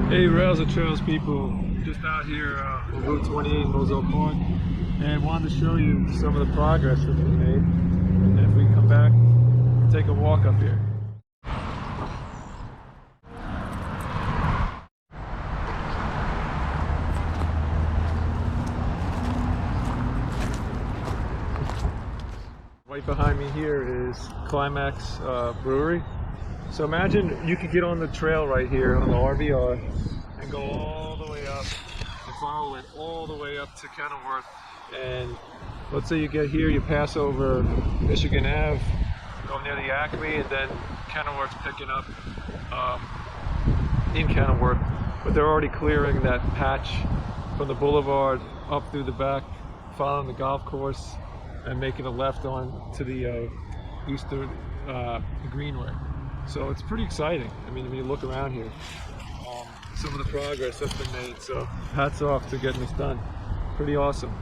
Hey, Rails and Trails people, just out here on Route 28 in Roselle Park, and wanted to show you some of the progress that's been made. And if we come back, take a walk up here. Right behind me here is Climax Brewery. So imagine you could get on the trail right here on the RVR and go all the way up and follow it all the way up to Kenilworth. And let's say you get here, you pass over Michigan Ave, go near the Acme, and then Kenilworth's picking up in Kenilworth. But they're already clearing that patch from the boulevard up through the back, following the golf course, and making a left on to the Easter Greenway. So it's pretty exciting. I mean, when you look around here, some of the progress that's been made. So hats off to getting this done. Pretty awesome.